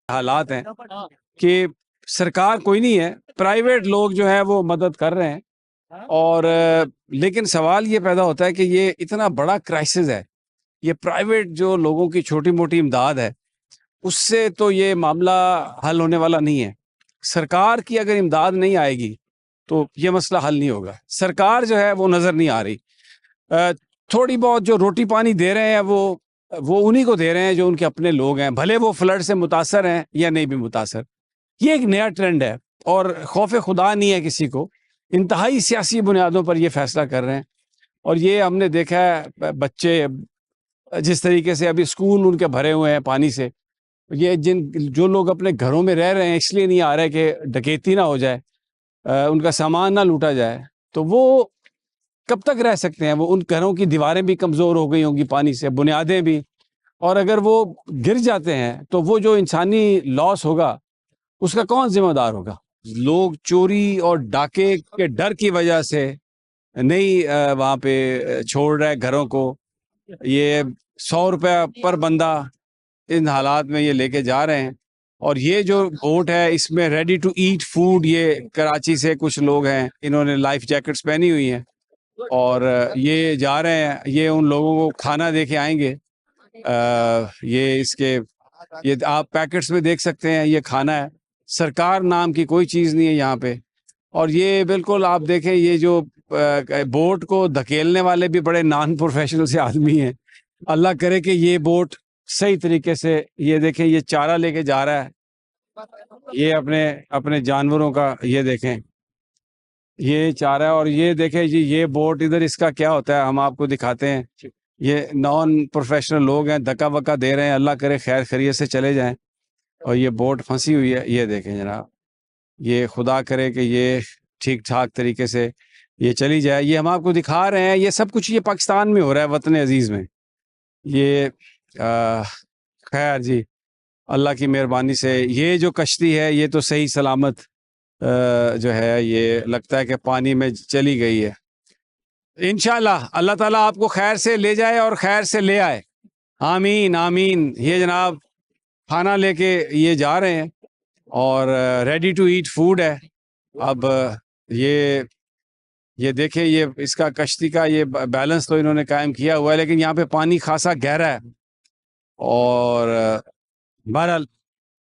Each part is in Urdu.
حالات ہیں کہ سرکار کوئی نہیں ہے، پرائیویٹ لوگ جو ہیں وہ مدد کر رہے ہیں، اور لیکن سوال یہ پیدا ہوتا ہے کہ یہ اتنا بڑا کرائسس ہے، یہ پرائیویٹ جو لوگوں کی چھوٹی موٹی امداد ہے اس سے تو یہ معاملہ حل ہونے والا نہیں ہے۔ سرکار کی اگر امداد نہیں آئے گی تو یہ مسئلہ حل نہیں ہوگا۔ سرکار جو ہے وہ نظر نہیں آ رہی، تھوڑی بہت جو روٹی پانی دے رہے ہیں وہ انہی کو دے رہے ہیں جو ان کے اپنے لوگ ہیں، بھلے وہ فلڈ سے متاثر ہیں یا نہیں بھی متاثر۔ یہ ایک نیا ٹرینڈ ہے اور خوف خدا نہیں ہے کسی کو، انتہائی سیاسی بنیادوں پر یہ فیصلہ کر رہے ہیں۔ اور یہ ہم نے دیکھا ہے، بچے جس طریقے سے ابھی اسکول ان کے بھرے ہوئے ہیں پانی سے، یہ جو لوگ اپنے گھروں میں رہ رہے ہیں اس لیے نہیں آ رہے کہ ڈکیتی نہ ہو جائے، ان کا سامان نہ لوٹا جائے، تو وہ کب تک رہ سکتے ہیں؟ وہ ان گھروں کی دیواریں بھی کمزور ہو گئی ہوں گی پانی سے، بنیادیں بھی، اور اگر وہ گر جاتے ہیں تو وہ جو انسانی لاس ہوگا اس کا کون ذمہ دار ہوگا؟ لوگ چوری اور ڈاکے کے ڈر کی وجہ سے نہیں وہاں پہ چھوڑ رہے گھروں کو۔ یہ 100 روپے پر بندہ ان حالات میں یہ لے کے جا رہے ہیں، اور یہ جو بوٹ ہے اس میں ریڈی ٹو ایٹ فوڈ، یہ کراچی سے کچھ لوگ ہیں، انہوں نے لائف جیکٹس پہنی ہوئی ہیں اور یہ جا رہے ہیں، یہ ان لوگوں کو کھانا دے کے آئیں گے۔ یہ اس کے یہ آپ پیکٹس میں دیکھ سکتے ہیں، یہ کھانا ہے، سرکار نام کی کوئی چیز نہیں ہے یہاں پہ۔ اور یہ بالکل آپ دیکھیں، یہ جو بوٹ کو دھکیلنے والے بھی بڑے نان پروفیشنل سے آدمی ہیں۔ اللہ کرے کہ یہ بوٹ صحیح طریقے سے، یہ دیکھیں یہ چارہ لے کے جا رہا ہے، یہ اپنے جانوروں کا، یہ دیکھیں یہ چارہ ہے، اور یہ دیکھیں جی یہ بوٹ ادھر اس کا کیا ہوتا ہے ہم آپ کو دکھاتے ہیں۔ یہ نان پروفیشنل لوگ ہیں، دھکا وکا دے رہے ہیں، اللہ کرے خیر خیریت سے چلے جائیں۔ اور یہ بوٹ پھنسی ہوئی ہے، یہ دیکھیں جناب، یہ خدا کرے کہ یہ ٹھیک ٹھاک طریقے سے یہ چلی جائے۔ یہ ہم آپ کو دکھا رہے ہیں، یہ سب کچھ یہ پاکستان میں ہو رہا ہے، وطن عزیز میں۔ یہ خیر جی، اللہ کی مہربانی سے یہ جو کشتی ہے یہ تو صحیح سلامت جو ہے یہ لگتا ہے کہ پانی میں چلی گئی ہے۔ انشاءاللہ اللہ تعالیٰ آپ کو خیر سے لے جائے اور خیر سے لے آئے، آمین آمین۔ یہ جناب کھانا لے کے یہ جا رہے ہیں اور ریڈی ٹو ایٹ فوڈ ہے۔ اب یہ دیکھیں، یہ اس کا کشتی کا یہ بیلنس تو انہوں نے قائم کیا ہوا ہے، لیکن یہاں پہ پانی خاصا گہرا ہے۔ اور بہرحال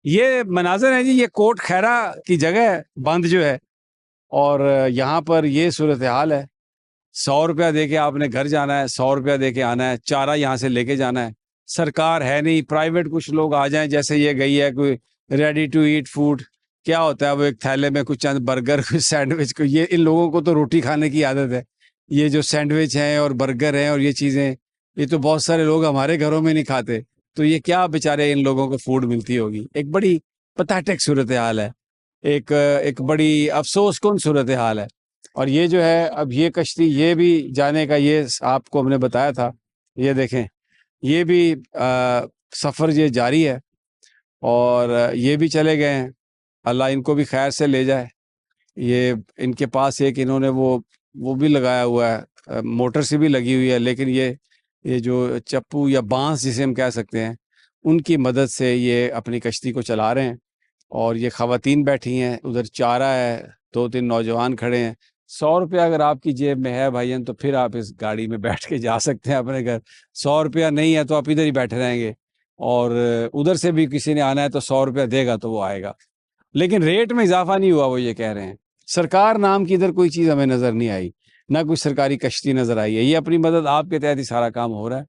یہ مناظر ہیں جی، یہ کوٹ خیرہ کی جگہ ہے، بند جو ہے، اور یہاں پر یہ صورتحال ہے۔ 100 روپیہ دے کے آپ نے گھر جانا ہے، 100 روپیہ دے کے آنا ہے، چارہ یہاں سے لے کے جانا ہے۔ سرکار ہے نہیں، پرائیویٹ کچھ لوگ آ جائیں، جیسے یہ گئی ہے کوئی ریڈی ٹو ایٹ فوڈ، کیا ہوتا ہے وہ ایک تھیلے میں کچھ چند برگر، کچھ سینڈوچ، یہ ان لوگوں کو تو روٹی کھانے کی عادت ہے۔ یہ جو سینڈوچ ہیں اور برگر ہیں اور یہ چیزیں، یہ تو بہت سارے لوگ ہمارے گھروں میں نہیں کھاتے، تو یہ کیا بیچارے ان لوگوں کو فوڈ ملتی ہوگی؟ ایک بڑی پتھیٹک صورتحال ہے، ایک بڑی افسوس کن صورتحال ہے۔ اور یہ جو ہے اب یہ کشتی یہ بھی جانے کا، یہ آپ کو ہم نے بتایا تھا، یہ دیکھیں یہ بھی سفر یہ جاری ہے، اور یہ بھی چلے گئے ہیں، اللہ ان کو بھی خیر سے لے جائے۔ یہ ان کے پاس ایک انہوں نے وہ بھی لگایا ہوا ہے، موٹر سے بھی لگی ہوئی ہے، لیکن یہ جو چپو یا بانس جسے ہم کہہ سکتے ہیں، ان کی مدد سے یہ اپنی کشتی کو چلا رہے ہیں۔ اور یہ خواتین بیٹھی ہیں، ادھر چارہ ہے، 2-3 نوجوان کھڑے ہیں۔ 100 روپیہ اگر آپ کی جیب میں ہے بھائیان تو پھر آپ اس گاڑی میں بیٹھ کے جا سکتے ہیں اپنے گھر۔ 100 روپیہ نہیں ہے تو آپ ادھر ہی بیٹھے رہیں گے، اور ادھر سے بھی کسی نے آنا ہے تو 100 روپیہ دے گا تو وہ آئے گا، لیکن ریٹ میں اضافہ نہیں ہوا، وہ یہ کہہ رہے ہیں۔ سرکار نام کی ادھر کوئی چیز ہمیں نظر نہیں آئی، نہ کوئی سرکاری کشتی نظر آئی ہے۔ یہ اپنی مدد آپ کے تحت ہی سارا کام ہو رہا ہے۔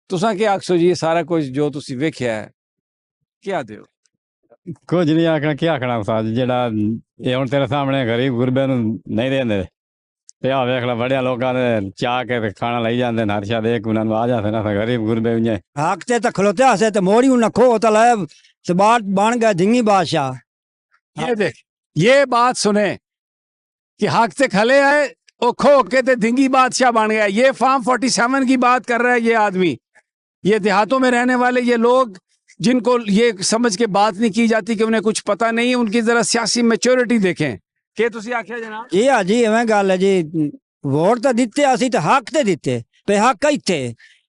تساں کیا آکھو جی، یہ سارا کچھ جو تسی ویکھیا ہے کیا دیو؟ کچھ نہیں آخنا، کیا آخنا سا جڑا یہ ہوں تیرے سامنے غریب غربے نو نہیں دے تے آ ویکھ لا، بڑے لوکاں نے چاہ کے کھانا لئی جاندے، ہر شاید ایک انہاں نوں آ جاندے نا، غریب غربے انجے حق تے تے کھلوتے ہسے تے موڑی انہاں کھو تے لائے تے بات بن گیا دھنگی بادشاہ۔ یہ دیکھ، یہ بات سنیں کہ حق تے کھلے آئے او کھو کے تے دھنگی بادشاہ بن گیا۔ یہ فارم 47 کی بات کر رہا ہے یہ آدمی، یہ دیہاتوں میں رہنے والے یہ لوگ جن کو یہ سمجھ کے بات نہیں کی جاتی کہ انہیں کچھ پتہ نہیں، ان کی ذرا سیاسی میچورٹی دیکھیں۔ کہ تسی آکھیا جناب جی ہاں جی، ایویں گل ہے جی، ووٹ تے دتے اسی تے حق تے دتے تے حق ایتھے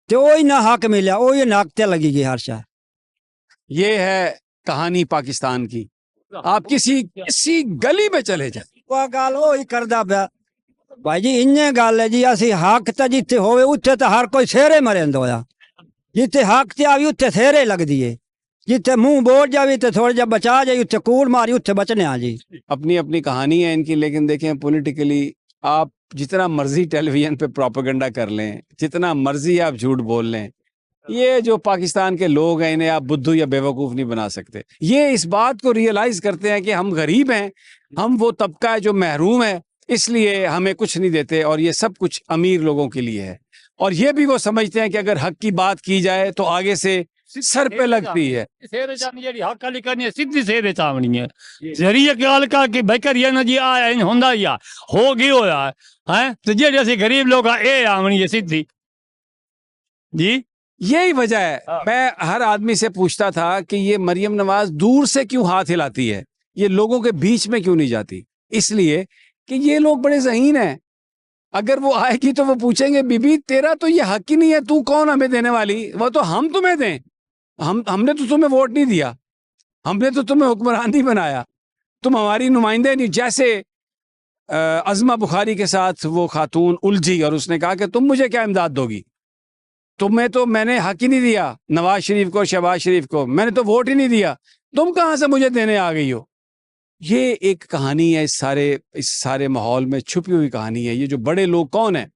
تے اوہی نہ حق ملیا، اوہی ناک تے لگی گئی ہر شے۔ یہ ہے کہانی پاکستان کی. آپ کسی گلی میں چلے جائیں. وہ گل وہی کردا پیا بھائی جی. انہیں گل ہے جی اسی حق تے جتھے ہوئے اتھے تے ہر کوئی سیرے مرند ہویا. جتھے حق تے آوی اتھے سیرے لگدی ہے. جتھے منہ بول جاوی تے تھوڑا جا بچا جائی اتھے کوڑ ماری اتھے بچنے آ جی. اپنی اپنی کہانی ہے ان کی. لیکن دیکھیں پولیٹیکلی آپ جتنا مرضی ٹیلی ویژن پہ پروپیگنڈا کر لیں, جتنا مرضی آپ جھوٹ بول لیں, یہ جو پاکستان کے لوگ ہیں انہیں آپ بدھو یا بیوقوف نہیں بنا سکتے. یہ اس بات کو ریئلائز کرتے ہیں کہ ہم غریب ہیں, ہم وہ طبقہ ہے جو محروم ہے, اس لیے ہمیں کچھ نہیں دیتے, اور یہ سب کچھ امیر لوگوں کے لیے ہے. اور یہ بھی وہ سمجھتے ہیں کہ اگر حق کی بات کی جائے تو آگے سے سر پہ لگتی ہے. حق والی کرنی ہے سیدھی سیرے چاونی ہے. ذریعے گل کر کے بھائی کریے نا جی آیا ہوندا یا ہو گئی ہویا ہے تے جڑے اسی غریب لوگ اے آونی ہے سیدھی جی. یہی وجہ ہے. میں ہر آدمی سے پوچھتا تھا کہ یہ مریم نواز دور سے کیوں ہاتھ ہلاتی ہے, یہ لوگوں کے بیچ میں کیوں نہیں جاتی؟ اس لیے کہ یہ لوگ بڑے ذہین ہیں. اگر وہ آئے گی تو وہ پوچھیں گے بی بی تیرا تو یہ حق ہی نہیں ہے, تو کون ہمیں دینے والی؟ وہ تو ہم تمہیں دیں. ہم نے تو تمہیں ووٹ نہیں دیا, ہم نے تو تمہیں حکمران نہیں بنایا, تم ہماری نمائندے نہیں. جیسے عظمہ بخاری کے ساتھ وہ خاتون الجھی اور اس نے کہا کہ تم مجھے کیا امداد دو گی, تمہیں تو میں نے حق ہی نہیں دیا نواز شریف کو, شہباز شریف کو, میں نے تو ووٹ ہی نہیں دیا, تم کہاں سے مجھے دینے آ گئی ہو. یہ ایک کہانی ہے اس سارے ماحول میں چھپی ہوئی کہانی ہے. یہ جو بڑے لوگ کون ہیں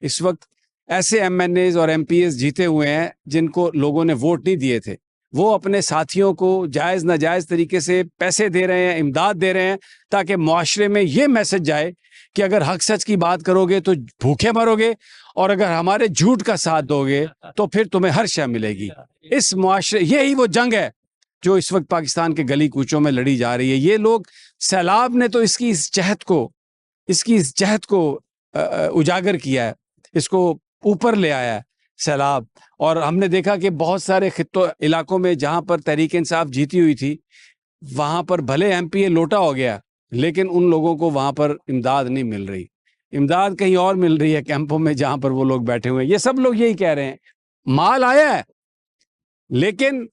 اس وقت؟ ایسے ایم این ایز اور ایم پی ایز جیتے ہوئے ہیں جن کو لوگوں نے ووٹ نہیں دیے تھے. وہ اپنے ساتھیوں کو جائز ناجائز طریقے سے پیسے دے رہے ہیں, امداد دے رہے ہیں, تاکہ معاشرے میں یہ میسج جائے کہ اگر حق سچ کی بات کرو گے تو بھوکے مرو گے, اور اگر ہمارے جھوٹ کا ساتھ دو گے تو پھر تمہیں ہر شے ملے گی. اس معاشرے یہی وہ جنگ ہے جو اس وقت پاکستان کے گلی کوچوں میں لڑی جا رہی ہے. یہ لوگ, سیلاب نے تو اس کی اس جہد کو اجاگر کیا ہے, اس کو اوپر لے آیا ہے سیلاب. اور ہم نے دیکھا کہ بہت سارے خطوں علاقوں میں جہاں پر تحریک انصاف جیتی ہوئی تھی وہاں پر بھلے ایم پی اے لوٹا ہو گیا, لیکن ان لوگوں کو وہاں پر امداد نہیں مل رہی. امداد کہیں اور مل رہی ہے کیمپوں میں جہاں پر وہ لوگ بیٹھے ہوئے ہیں. یہ سب لوگ یہی کہہ رہے ہیں مال آیا ہے, لیکن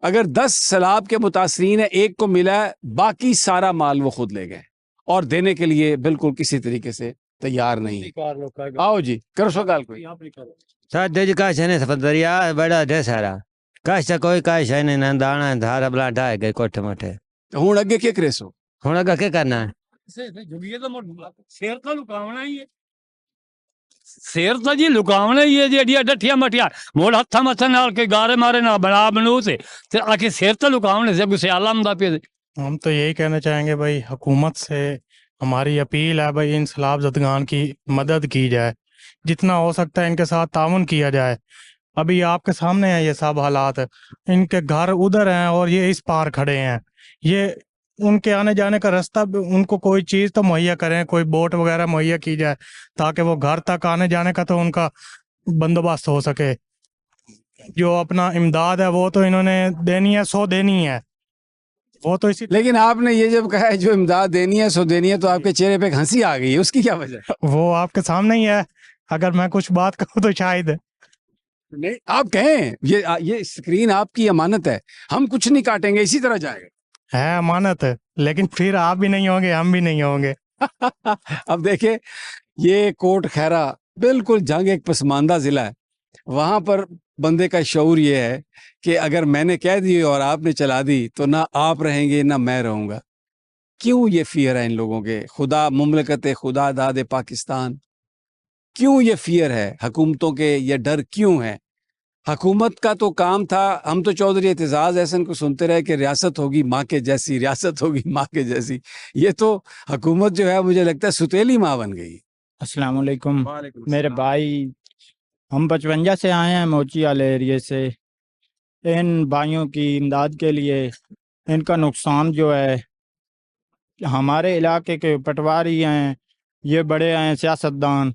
اگر 10 سیلاب کے متاثرین ہیں, ایک کو ملا ہے, باقی سارا مال وہ خود لے گئے اور دینے کے لیے بالکل کسی طریقے سے تیار نہیں. آؤ جی کرو سو گال کوئی. ساڈے جی کاش نے دریا بڑا ڈے سارا کاش تے کوئی کاش نہیں نہ دانا دھارا بلا ڈائے گئے کوٹھے موٹے. ہوں اگے کیا کرے سو ہن اگا کی کرنا ہے؟ شیر تو لکاونا ہی ہے, شیر تو جی لکاونا ہی ہے. جی ڈٹھیا مٹھیا موڑ ہتھا متھا نال کے گارے مارے نہ بنا بنو سے آ کے شیر تو لکاونے سے گسے آلام دا پہ. ہم تو یہی کہنا چاہیں گے بھائی حکومت سے ہماری اپیل ہے بھائی ان سیلاب زدگان کی مدد کی جائے, جتنا ہو سکتا ہے ان کے ساتھ تعاون کیا جائے. ابھی آپ کے سامنے ہیں یہ سب حالات, ان کے گھر ادھر ہیں اور یہ اس پار کھڑے ہیں. یہ ان کے آنے جانے کا راستہ ان کو کوئی چیز تو مہیا کریں, کوئی بوٹ وغیرہ مہیا کی جائے تاکہ وہ گھر تک آنے جانے کا تو ان کا بندوبست ہو سکے. جو اپنا امداد ہے وہ تو انہوں نے دینی ہے, 100 دینی ہے وہ تو اسی. لیکن آپ نے یہ جب کہا ہے جو امداد دینی ہے سو دینی ہے, تو آپ کے چہرے پہ ایک ہنسی آ گئی ہے, اس کی کیا وجہ ہے؟ وہ آپ کے سامنے ہی ہے, اگر میں کچھ بات کروں تو شاید نہیں آپ کہیں, یہ اسکرین آپ کی امانت ہے, ہم کچھ نہیں کاٹیں گے, اسی طرح جائے گا. ہے امانت, لیکن پھر آپ بھی نہیں ہوں گے ہم بھی نہیں ہوں گے. اب دیکھیں یہ کوٹ خیرہ بالکل جنگ ایک پسماندہ ضلع ہے. وہاں پر بندے کا شعور یہ ہے کہ اگر میں نے کہہ دی اور آپ نے چلا دی تو نہ آپ رہیں گے نہ میں رہوں گا. کیوں یہ فیئر ہے ان لوگوں کے؟ خدا مملکت خدا داد پاکستان, کیوں یہ فیئر ہے حکومتوں کے؟ یہ ڈر کیوں ہے؟ حکومت کا تو کام تھا, ہم تو چودھری اعتزاز احسن کو سنتے رہے کہ ریاست ہوگی ماں کے جیسی, ریاست ہوگی ماں کے جیسی. یہ تو حکومت جو ہے مجھے لگتا ہے ستیلی ماں بن گئی. السلام علیکم میرے بھائی, ہم 55 سے آئے ہیں موچی والے ایریے سے. ان بھائیوں کی امداد کے لیے, ان کا نقصان جو ہے, ہمارے علاقے کے پٹواری ہیں, یہ بڑے ہیں سیاستدان,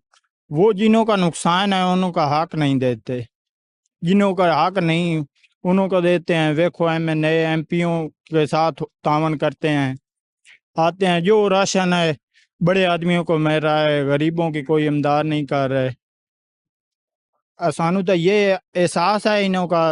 وہ جنہوں کا نقصان ہے انہوں کا حق نہیں دیتے. جنہوں کا حق نہیں انہوں کو دیتے ہیں. ویکھو ایم این اے ایم پیوں کے ساتھ تعاون کرتے ہیں, آتے ہیں, جو راشن ہے بڑے آدمیوں کو مل رہا ہے, غریبوں کی کوئی امداد نہیں کر رہے. سانو تو یہ احساس ہے انہوں کا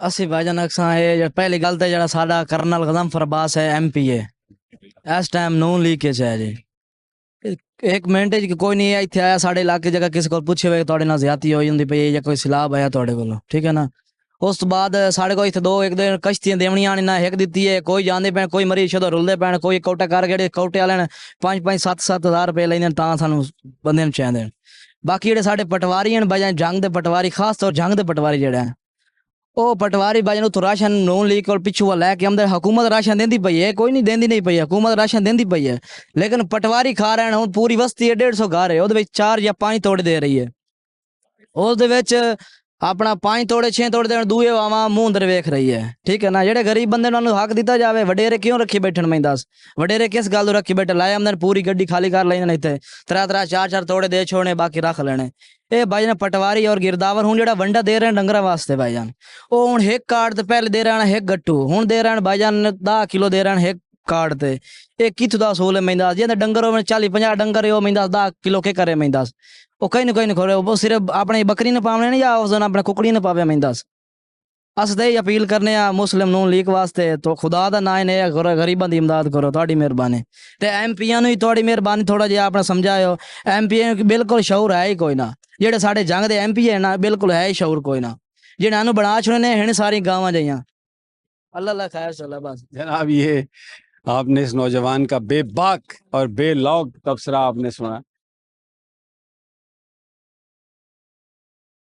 ਅਸੀਂ ਭਾਈਜਾਨ ਅਕਸਾਂ ਇਹ ਪਹਿਲੀ ਗੱਲ ਤੇ ਜਿਹੜਾ ਸਾਡਾ ਕਰਨਲ ਗਜ਼ਨਫਰ ਅਬਾਸ ਹੈ ਐਮਪੀ ਹੈ ਇਸ ਟਾਈਮ ਨੂਨ ਲੀਗ ਚ ਹੈ ਜੀ। ਇੱਕ ਮਿੰਟ ਚ ਕੋਈ ਨਹੀਂ ਇੱਥੇ ਆਇਆ ਸਾਡੇ ਇਲਾਕੇ ਜਗ੍ਹਾ ਕਿਸੇ ਕੋਲ ਪੁੱਛੇ ਹੋਵੇ ਤੁਹਾਡੇ ਨਾਲ ਜ਼ਿਆਦਤੀ ਹੋਈ ਹੁੰਦੀ ਪਈ ਜਾਂ ਕੋਈ ਸਲਾਬ ਆਇਆ ਤੁਹਾਡੇ ਕੋਲ, ਠੀਕ ਹੈ ਨਾ। ਉਸ ਤੋਂ ਬਾਅਦ ਸਾਡੇ ਕੋਲ ਇੱਥੇ ਇੱਕ ਦਿਨ ਕਸ਼ਤੀਆਂ ਦੇਵਣੀਆਂ ਨੇ ਨਾ ਇੱਕ ਦਿੱਤੀ ਹੈ, ਕੋਈ ਜਾਂਦੇ ਪੈਣ ਕੋਈ ਮਰੀਜ਼ ਸ਼ਦੋਂ ਰੁਲਦੇ ਪੈਣ, ਕੋਈ ਕੋਟਾ ਕਰ ਜਿਹੜੇ ਕੋਟੇ ਵਾਲੇ ਨੇ 5-5 7-7 ਹਜ਼ਾਰ ਰੁਪਏ ਲੈਂਦੇ ਨੇ ਤਾਂ ਸਾਨੂੰ ਬੰਦੇ ਨੂੰ ਚਾਹੀਦੇ ਨੇ। ਬਾਕੀ ਜਿਹੜੇ ਸਾਡੇ ਪਟਵਾਰੀ ਹਨ ਭਾਈਜਾਨ ਜੰਗ ਦੇ ਪਟਵਾਰੀ, ਖਾਸ ਤੌਰ ਜੰਗ ਦੇ ਪਟਵਾਰੀ ਜਿਹੜਾ ਹੈ ਉਹ ਪਟਵਾਰੀ ਭਾਈਜਾਨ ਉੱਥੋਂ ਰਾਸ਼ਨ ਨੂਨ ਲੀਗ ਕੋਲ ਪਿੱਛੋਂ ਲੈ ਕੇ ਆਉਂਦੇ। ਹਕੂਮਤ ਰਾਸ਼ਨ ਦਿੰਦੀ ਪਈ ਹੈ, ਕੋਈ ਨਹੀਂ ਦਿੰਦੀ ਨਹੀਂ ਪਈ, ਹਕੂਮਤ ਰਾਸ਼ਨ ਦਿੰਦੀ ਪਈ ਹੈ, ਲੇਕਿਨ ਪਟਵਾਰੀ ਖਾ ਰਹੇ ਨੇ। ਹੁਣ ਪੂਰੀ ਬਸਤੀ ਹੈ 150 ਘਰ ਹੈ, ਉਹਦੇ ਵਿੱਚ 4 ਜਾਂ 5 ਤੋੜੇ ਦੇ ਰਹੀ ਹੈ, ਉਹਦੇ ਵਿੱਚ ਆਪਣਾ 5 ਤੋੜੇ 6 ਤੋੜੇ ਦੇਣ ਦੂਏ ਆਵਾਂ ਮੂੰਹ ਅੰਦਰ ਵੇਖ ਰਹੀ ਹੈ, ਠੀਕ ਹੈ ਨਾ। ਜਿਹੜੇ ਗਰੀਬ ਬੰਦੇ ਨੂੰ ਹੱਕ ਦਿੱਤਾ ਜਾਵੇ। ਵਡੇਰੇ ਕਿਉਂ ਰੱਖੀ ਬੈਠਣ ਮੈਂ ਦੱਸ, ਵਡੇਰੇ ਕਿਸ ਗੱਲ ਨੂੰ ਰੱਖੀ ਬੈਠੇ? ਲਾਏ ਆਮਦਨ ਪੂਰੀ ਗੱਡੀ ਖਾਲੀ ਕਰ ਲੈਣੇ ਇੱਥੇ 3-3 4-4 ਤੋੜੇ ਦੇ ਛੋੜਨੇ ਬਾਕੀ ਰੱਖ ਲੈਣੇ। ਇਹ ਭਾਈਜਾਨ ਪਟਵਾਰੀ ਔਰ ਗਿਰਦਾਵਰ ਹੁਣ ਜਿਹੜਾ ਵੰਡਾ ਦੇ ਰਹੇ ਡੰਗਰਾਂ ਵਾਸਤੇ ਭਾਈਜਾਨ, ਉਹ ਹੁਣ ਇੱਕ ਕਾਰਡ ਤੇ ਪਹਿਲੇ ਦੇ ਰਹੇ ਇੱਕ ਗੱਟੂ, ਹੁਣ ਦੇ ਰਹੇ ਭਾਈਜਾਨ 10 ਕਿਲੋ ਦੇ ਰਹੇ ਇੱਕ ਕਾਰਡ ਤੇ। ਇਹ ਕਿੱਥੋਂ ਦਾ ਅਸੂਲ ਹੈ ਮੈਂ ਦੱਸ? ਜੇ ਡੰਗਰ ਹੋਵੇ 40-50 ਡੰਗਰ ਹੋ ਮੈਂ ਦੱਸ 10 ਕਿਲੋ ਕੇ ਕਰੇ ਮੈਂ ਦੱਸ? ਉਹ ਕੋਈ ਨਹੀਂ ਖੋਰੇ, ਉਹ ਸਿਰਫ ਆਪਣੇ ਬੱਕਰੀ ਨੇ ਪਾਵਣੇ ਨੇ ਜਾਂ ਉਸ ਦਿਨ ਆਪਣੇ ਕੁਕੜੀ ਨੇ ਪਾਵੇ ਮੈਂ ਦੱਸ? ਅਸੀਂ ਤਾਂ ਇਹ ਅਪੀਲ ਕਰਨੇ ਆ ਮੁਸਲਿਮ ਨੂਨ ਲੀਗ ਵਾਸਤੇ ਤੋਂ ਖੁਦਾ ਦਾ ਨਾਂ ਨੇ ਗਰੀਬਾਂ ਦੀ ਇਮਦਾਦ ਕਰੋ, ਤੁਹਾਡੀ ਮਿਹਰਬਾਨੀ। ਤੇ ਐਮਪੀਆਂ ਨੂੰ ਹੀ ਤੁਹਾਡੀ ਮਿਹਰਬਾਨੀ ਥੋੜਾ ਜਿਹਾ ਆਪਣਾ ਸਮਝਾਇਓ। ਐਮਪੀਆਂ ਨੂੰ ਬਿਲਕੁਲ ਸ਼ੌਰ ਹੈ ਹੀ ਕੋਈ ਨਾ, ਜਿਹੜੇ ਸਾਡੇ ਜੰਗ ਦੇ ਐਮਪੀ ਹੈ ਨਾ ਬਿਲਕੁਲ ਹੈ ਹੀ ਸ਼ੌਰ ਕੋਈ ਨਾ, ਜਿਹਨਾਂ ਨੂੰ ਬਣਾ ਛੁੜੇ ਨੇ ਹਨ ਸਾਰੀ ਗਾਵਾਂ ਜਾਈਆਂ। اللہ خیر چلا بس جناب یہ آپ نے اس نوجوان کا بے باک اور بے لوگ تبصرہ آپ نے سنا